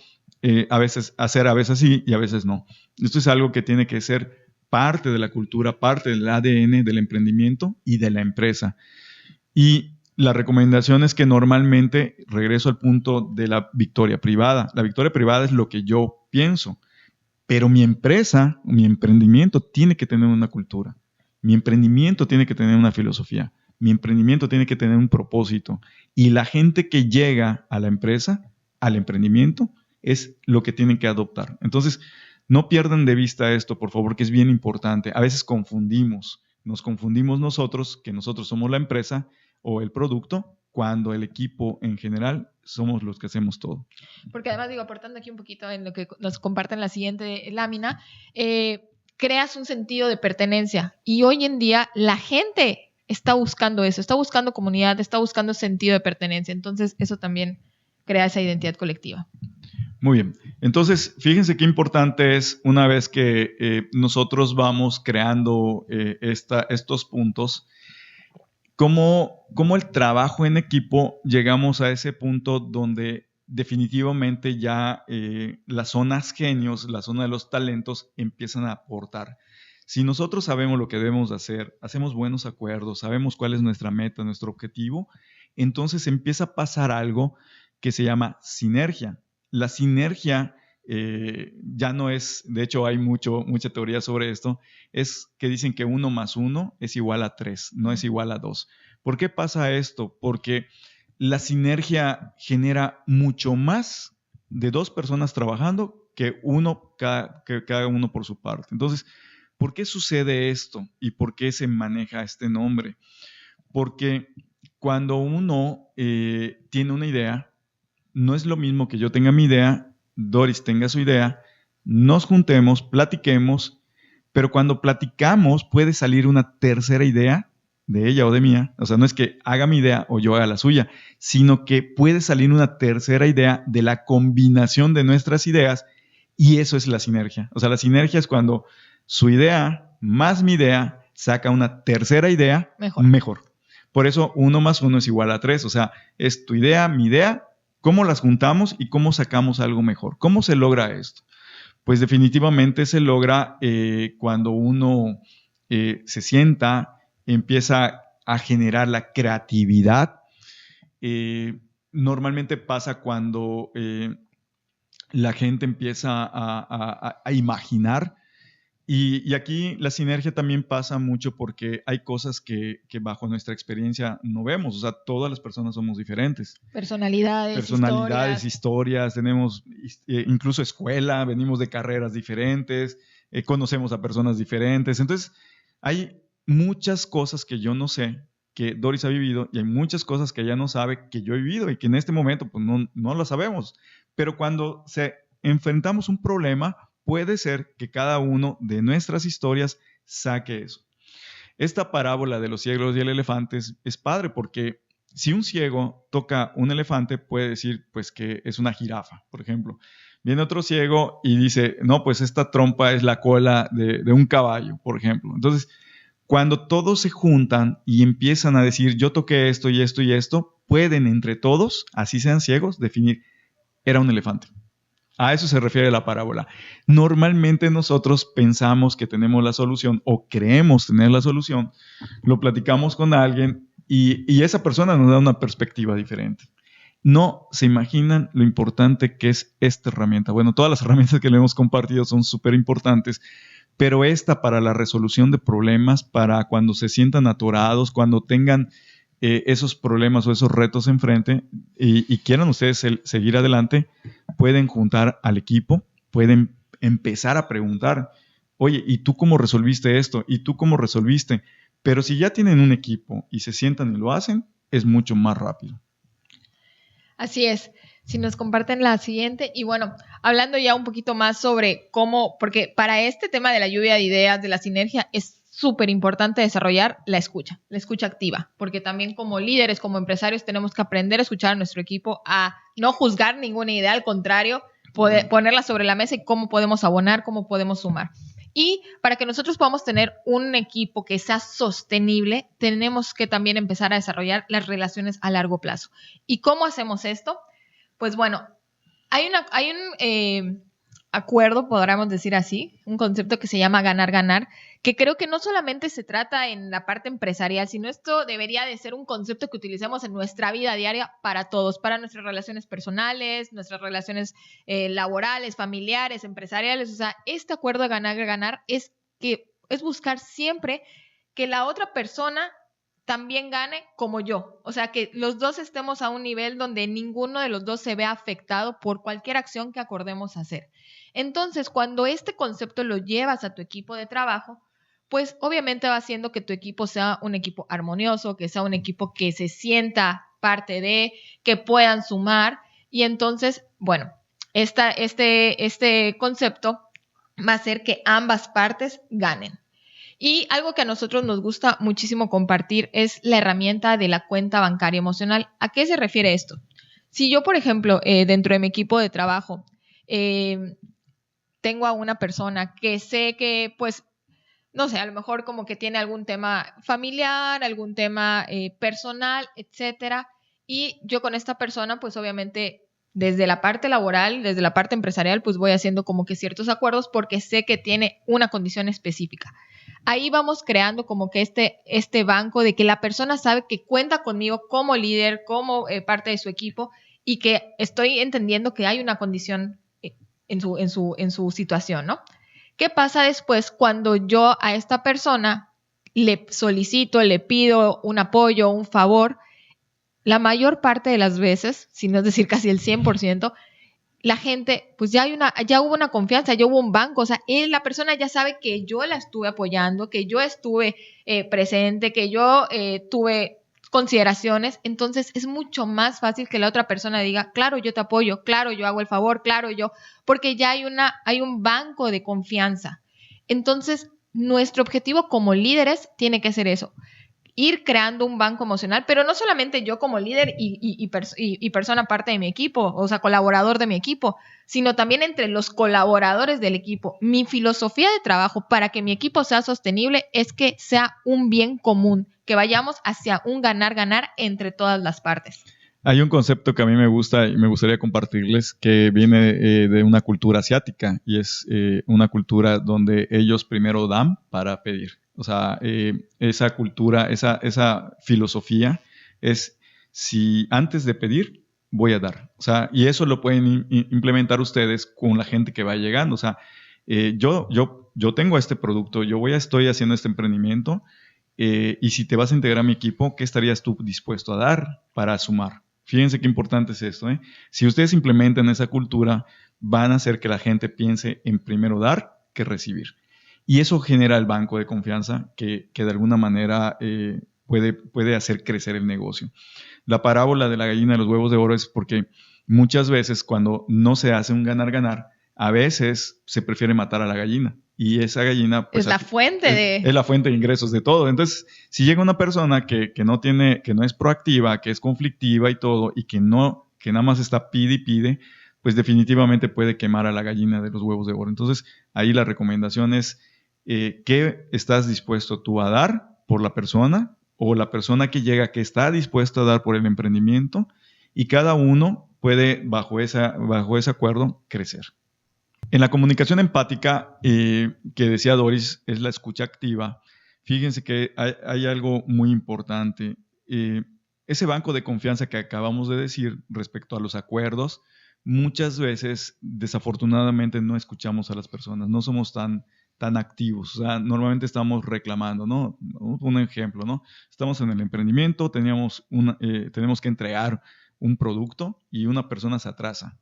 a veces hacer, a veces sí y a veces no. Esto es algo que tiene que ser parte de la cultura, parte del ADN del emprendimiento y de la empresa. Y la recomendación es que normalmente, regreso al punto de la victoria privada. La victoria privada es lo que yo pienso, pero mi empresa, mi emprendimiento tiene que tener una cultura. Mi emprendimiento tiene que tener una filosofía. Mi emprendimiento tiene que tener un propósito. Y la gente que llega a la empresa, al emprendimiento, es lo que tienen que adoptar. Entonces, no pierdan de vista esto, por favor, que es bien importante. A veces nos confundimos nosotros, que nosotros somos la empresa o el producto, cuando el equipo en general somos los que hacemos todo. Porque además, aportando aquí un poquito en lo que nos comparten la siguiente lámina, creas un sentido de pertenencia. Y hoy en día la gente está buscando eso, está buscando comunidad, está buscando sentido de pertenencia. Entonces, eso también crea esa identidad colectiva. Muy bien. Entonces, fíjense qué importante es una vez que nosotros vamos creando estos puntos, cómo el trabajo en equipo llegamos a ese punto donde definitivamente ya las zonas genios, la zona de los talentos empiezan a aportar. Si nosotros sabemos lo que debemos hacer, hacemos buenos acuerdos, sabemos cuál es nuestra meta, nuestro objetivo, entonces empieza a pasar algo que se llama sinergia. La sinergia ya no es, de hecho hay mucha teoría sobre esto, es que dicen que 1 más 1 es igual a 3, no es igual a 2. ¿Por qué pasa esto? Porque la sinergia genera mucho más de 2 personas trabajando que cada uno por su parte. Entonces, ¿por qué sucede esto? ¿Y por qué se maneja este nombre? Porque cuando uno tiene una idea, no es lo mismo que yo tenga mi idea, Doris tenga su idea, nos juntemos, platiquemos, pero cuando platicamos puede salir una tercera idea de ella o de mía. O sea, no es que haga mi idea o yo haga la suya, sino que puede salir una tercera idea de la combinación de nuestras ideas y eso es la sinergia. O sea, la sinergia es cuando su idea más mi idea saca una tercera idea mejor. Por eso 1 más 1 es igual a 3. O sea, es tu idea, mi idea, cómo las juntamos y cómo sacamos algo mejor. ¿Cómo se logra esto? Pues definitivamente se logra cuando uno se sienta, empieza a generar la creatividad. Normalmente pasa cuando la gente empieza a imaginar. Y aquí la sinergia también pasa mucho porque hay cosas que bajo nuestra experiencia no vemos. O sea, todas las personas somos diferentes. Personalidades, historias, tenemos incluso escuela, venimos de carreras diferentes, conocemos a personas diferentes. Entonces, hay muchas cosas que yo no sé, que Doris ha vivido, y hay muchas cosas que ella no sabe, que yo he vivido y que en este momento pues, no lo sabemos. Pero cuando enfrentamos un problema, puede ser que cada uno de nuestras historias saque eso. Esta parábola de los ciegos y el elefante es padre porque si un ciego toca un elefante, puede decir pues que es una jirafa, por ejemplo. Viene otro ciego y dice, no, pues esta trompa es la cola de un caballo, por ejemplo. Entonces, cuando todos se juntan y empiezan a decir, yo toqué esto y esto y esto, pueden entre todos, así sean ciegos, definir, era un elefante. A eso se refiere la parábola. Normalmente nosotros pensamos que tenemos la solución o creemos tener la solución, lo platicamos con alguien y esa persona nos da una perspectiva diferente. No se imaginan lo importante que es esta herramienta. Bueno, todas las herramientas que le hemos compartido son súper importantes, pero esta para la resolución de problemas, para cuando se sientan atorados, cuando tengan esos problemas o esos retos enfrente y quieran ustedes seguir adelante, pueden juntar al equipo, pueden empezar a preguntar, oye, ¿y tú cómo resolviste esto? ¿Y tú cómo resolviste? Pero si ya tienen un equipo y se sientan y lo hacen, es mucho más rápido. Así es. Si nos comparten la siguiente. Y bueno, hablando ya un poquito más sobre cómo, porque para este tema de la lluvia de ideas, de la sinergia, es súper importante desarrollar la escucha activa, porque también como líderes, como empresarios, tenemos que aprender a escuchar a nuestro equipo, a no juzgar ninguna idea, al contrario, ponerla sobre la mesa y cómo podemos abonar, cómo podemos sumar. Y para que nosotros podamos tener un equipo que sea sostenible, tenemos que también empezar a desarrollar las relaciones a largo plazo. ¿Y cómo hacemos esto? Pues bueno, hay un acuerdo, podríamos decir así, un concepto que se llama ganar-ganar, que creo que no solamente se trata en la parte empresarial, sino esto debería de ser un concepto que utilicemos en nuestra vida diaria para todos, para nuestras relaciones personales, nuestras relaciones laborales, familiares, empresariales. O sea, este acuerdo de ganar-ganar es buscar siempre que la otra persona también gane como yo. O sea, que los dos estemos a un nivel donde ninguno de los dos se vea afectado por cualquier acción que acordemos hacer. Entonces, cuando este concepto lo llevas a tu equipo de trabajo, pues obviamente va haciendo que tu equipo sea un equipo armonioso, que sea un equipo que se sienta parte de, que puedan sumar. Y entonces, bueno, este concepto va a hacer que ambas partes ganen. Y algo que a nosotros nos gusta muchísimo compartir es la herramienta de la cuenta bancaria emocional. ¿A qué se refiere esto? Si yo, por ejemplo, dentro de mi equipo de trabajo, tengo a una persona que sé que, pues, no sé, a lo mejor como que tiene algún tema familiar, algún tema personal, etcétera, y yo con esta persona, pues obviamente desde la parte laboral, desde la parte empresarial, pues voy haciendo como que ciertos acuerdos porque sé que tiene una condición específica. Ahí vamos creando como que este banco de que la persona sabe que cuenta conmigo como líder, como parte de su equipo y que estoy entendiendo que hay una condición en su situación, ¿no? ¿Qué pasa después cuando yo a esta persona le solicito, le pido un apoyo, un favor? La mayor parte de las veces, si no es decir casi el 100%, la gente, pues ya hubo una confianza, ya hubo un banco, o sea, la persona ya sabe que yo la estuve apoyando, que yo estuve presente, que yo tuve consideraciones, entonces es mucho más fácil que la otra persona diga, claro, yo te apoyo, claro, yo hago el favor, claro, porque ya hay un banco de confianza. Entonces, nuestro objetivo como líderes tiene que ser eso, ir creando un banco emocional, pero no solamente yo como líder y persona parte de mi equipo, o sea, colaborador de mi equipo, sino también entre los colaboradores del equipo. Mi filosofía de trabajo para que mi equipo sea sostenible es que sea un bien común, que vayamos hacia un ganar-ganar entre todas las partes. Hay un concepto que a mí me gusta y me gustaría compartirles que viene de una cultura asiática y es una cultura donde ellos primero dan para pedir. O sea, esa cultura, esa filosofía es si antes de pedir voy a dar. O sea, y eso lo pueden implementar ustedes con la gente que va llegando. O sea, yo tengo este producto, estoy haciendo este emprendimiento y si te vas a integrar a mi equipo, ¿qué estarías tú dispuesto a dar para sumar? Fíjense qué importante es esto. Si ustedes implementan esa cultura, van a hacer que la gente piense en primero dar que recibir. Y eso genera el banco de confianza que de alguna manera puede hacer crecer el negocio. La parábola de la gallina de los huevos de oro es porque muchas veces cuando no se hace un ganar-ganar, a veces se prefiere matar a la gallina. Y esa gallina pues, es la fuente es la fuente de ingresos de todo. Entonces, si llega una persona que no es proactiva, que es conflictiva y todo, y que nada más está pide y pide, pues definitivamente puede quemar a la gallina de los huevos de oro. Entonces, ahí la recomendación es ¿qué estás dispuesto tú a dar por la persona? O la persona que llega que está dispuesta a dar por el emprendimiento, y cada uno puede, bajo ese acuerdo, crecer. En la comunicación empática, que decía Doris, es la escucha activa. Fíjense que hay algo muy importante. Ese banco de confianza que acabamos de decir respecto a los acuerdos, muchas veces, desafortunadamente, no escuchamos a las personas, no somos tan activos. O sea, normalmente estamos reclamando, ¿no? Un ejemplo, ¿no? Estamos en el emprendimiento, tenemos que entregar un producto y una persona se atrasa.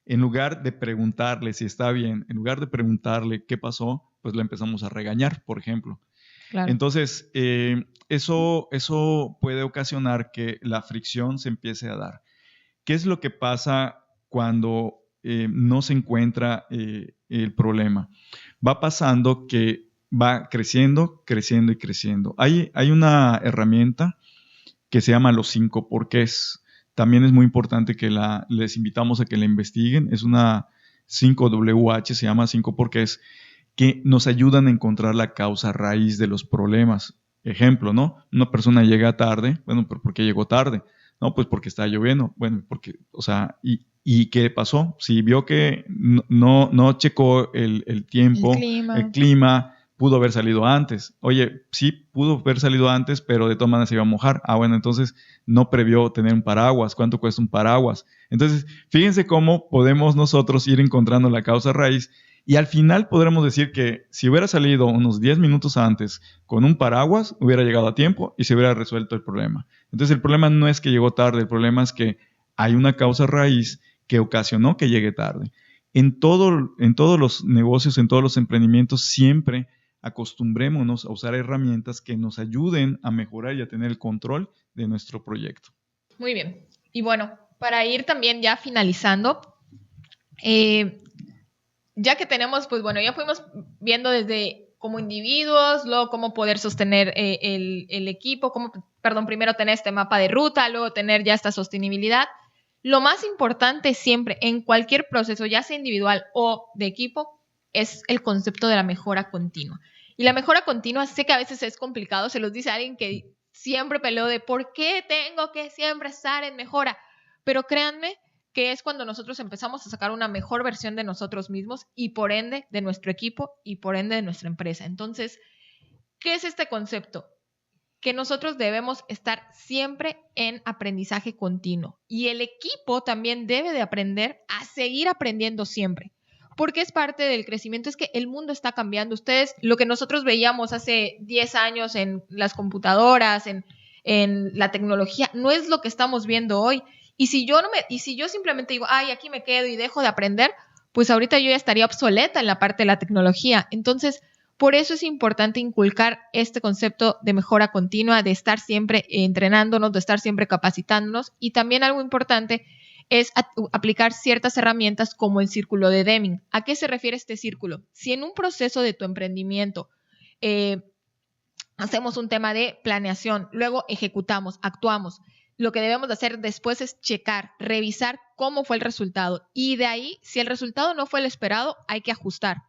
En lugar de preguntarle si está bien, en lugar de preguntarle qué pasó, pues la empezamos a regañar, por ejemplo. Claro. Entonces, eso puede ocasionar que la fricción se empiece a dar. ¿Qué es lo que pasa cuando no se encuentra el problema? Va pasando que va creciendo, creciendo y creciendo. Hay una herramienta que se llama los 5 porqués. También es muy importante que les invitamos a que la investiguen. Es una 5WH, se llama 5 porqués, que nos ayudan a encontrar la causa raíz de los problemas. Ejemplo, ¿no? Una persona llega tarde, bueno, ¿pero por qué llegó tarde? No, pues porque está lloviendo. Bueno, porque, o sea, ¿y qué pasó? Si vio que no checó el tiempo, el clima, pudo haber salido antes. Oye, sí, pudo haber salido antes, pero de todas maneras se iba a mojar. Ah, bueno, entonces no previó tener un paraguas. ¿Cuánto cuesta un paraguas? Entonces, fíjense cómo podemos nosotros ir encontrando la causa raíz y al final podremos decir que si hubiera salido unos 10 minutos antes con un paraguas, hubiera llegado a tiempo y se hubiera resuelto el problema. Entonces, el problema no es que llegó tarde, el problema es que hay una causa raíz que ocasionó que llegue tarde. En todos los negocios, en todos los emprendimientos, siempre acostumbrémonos a usar herramientas que nos ayuden a mejorar y a tener el control de nuestro proyecto. Muy bien. Y bueno, para ir también ya finalizando, ya que tenemos, pues bueno, ya fuimos viendo desde como individuos, luego cómo poder sostener el equipo, primero tener este mapa de ruta, luego tener ya esta sostenibilidad. Lo más importante siempre en cualquier proceso, ya sea individual o de equipo, es el concepto de la mejora continua. Y la mejora continua, sé que a veces es complicado, se los dice a alguien que siempre peleó de por qué tengo que siempre estar en mejora, pero créanme que es cuando nosotros empezamos a sacar una mejor versión de nosotros mismos y por ende de nuestro equipo y por ende de nuestra empresa. Entonces, ¿qué es este concepto? Que nosotros debemos estar siempre en aprendizaje continuo y el equipo también debe de aprender a seguir aprendiendo siempre, porque es parte del crecimiento, es que el mundo está cambiando. Ustedes, lo que nosotros veíamos hace 10 años en las computadoras, en la tecnología, no es lo que estamos viendo hoy. Y si yo simplemente digo, ay, aquí me quedo y dejo de aprender, pues ahorita yo ya estaría obsoleta en la parte de la tecnología. Entonces, por eso es importante inculcar este concepto de mejora continua, de estar siempre entrenándonos, de estar siempre capacitándonos. Y también algo importante es aplicar ciertas herramientas como el círculo de Deming. ¿A qué se refiere este círculo? Si en un proceso de tu emprendimiento hacemos un tema de planeación, luego ejecutamos, actuamos, lo que debemos de hacer después es checar, revisar cómo fue el resultado. Y de ahí, si el resultado no fue el esperado, hay que ajustar.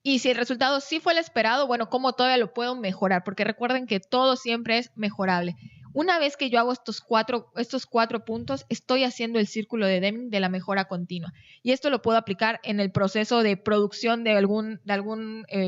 Y si el resultado sí fue el esperado, bueno, ¿cómo todavía lo puedo mejorar? Porque recuerden que todo siempre es mejorable. Una vez que yo hago estos cuatro puntos, estoy haciendo el círculo de Deming de la mejora continua. Y esto lo puedo aplicar en el proceso de producción de algún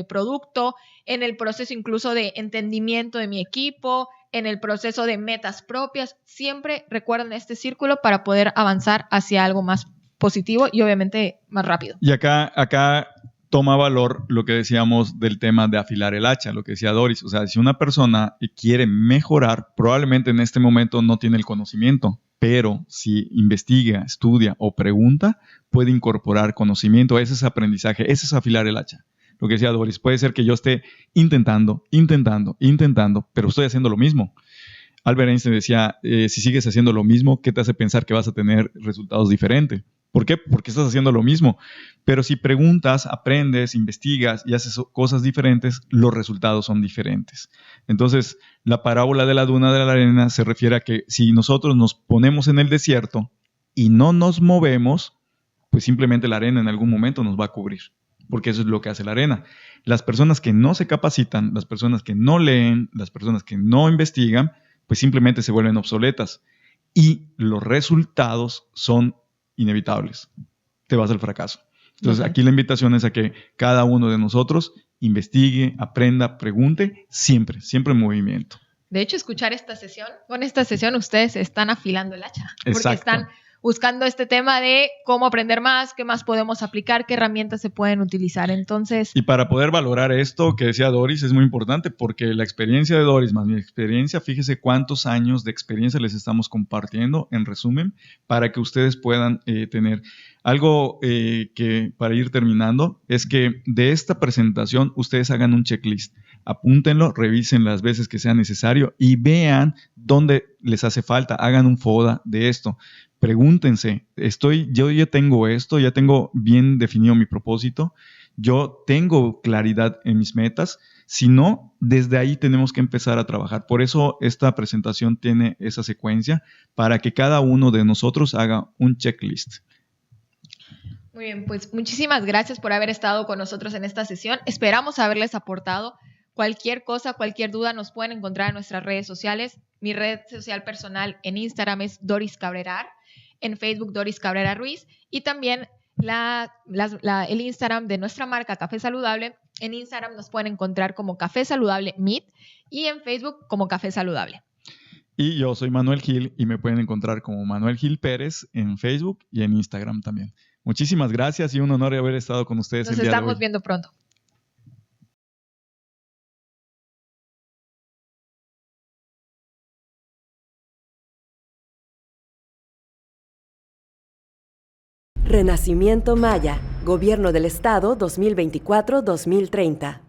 producto, en el proceso incluso de entendimiento de mi equipo, en el proceso de metas propias. Siempre recuerden este círculo para poder avanzar hacia algo más positivo y obviamente más rápido. Y acá toma valor lo que decíamos del tema de afilar el hacha, lo que decía Doris. O sea, si una persona quiere mejorar, probablemente en este momento no tiene el conocimiento, pero si investiga, estudia o pregunta, puede incorporar conocimiento. Ese es aprendizaje, ese es afilar el hacha. Lo que decía Doris, puede ser que yo esté intentando, pero estoy haciendo lo mismo. Albert Einstein decía, si sigues haciendo lo mismo, ¿qué te hace pensar que vas a tener resultados diferentes? ¿Por qué? Porque estás haciendo lo mismo. Pero si preguntas, aprendes, investigas y haces cosas diferentes, los resultados son diferentes. Entonces, la parábola de la duna de la arena se refiere a que si nosotros nos ponemos en el desierto y no nos movemos, pues simplemente la arena en algún momento nos va a cubrir. Porque eso es lo que hace la arena. Las personas que no se capacitan, las personas que no leen, las personas que no investigan, pues simplemente se vuelven obsoletas. Y los resultados son inevitables. Te vas al fracaso. Entonces, aquí la invitación es a que cada uno de nosotros investigue, aprenda, pregunte, siempre en movimiento. De hecho, escuchar con esta sesión ustedes están afilando el hacha. Exacto. Porque están buscando este tema de cómo aprender más, qué más podemos aplicar, qué herramientas se pueden utilizar. Entonces, y para poder valorar esto que decía Doris es muy importante porque la experiencia de Doris más mi experiencia, fíjese cuántos años de experiencia les estamos compartiendo en resumen para que ustedes puedan tener algo que para ir terminando es que de esta presentación ustedes hagan un checklist. Apúntenlo, revisen las veces que sea necesario y vean dónde les hace falta. Hagan un FODA de esto. Pregúntense, yo ya tengo esto, ya tengo bien definido mi propósito, yo tengo claridad en mis metas. Si no, desde ahí tenemos que empezar a trabajar. Por eso esta presentación tiene esa secuencia para que cada uno de nosotros haga un checklist. Muy bien, pues muchísimas gracias por haber estado con nosotros en esta sesión. Esperamos haberles aportado. Cualquier cosa, cualquier duda nos pueden encontrar en nuestras redes sociales. Mi red social personal en Instagram es Doris Cabrerar, en Facebook Doris Cabrera Ruiz y también el Instagram de nuestra marca Café Saludable. En Instagram nos pueden encontrar como Café Saludable Meet y en Facebook como Café Saludable. Y yo soy Manuel Gil y me pueden encontrar como Manuel Gil Pérez en Facebook y en Instagram también. Muchísimas gracias y un honor haber estado con ustedes el día de hoy. Nos estamos viendo pronto. Renacimiento Maya, Gobierno del Estado 2024-2030.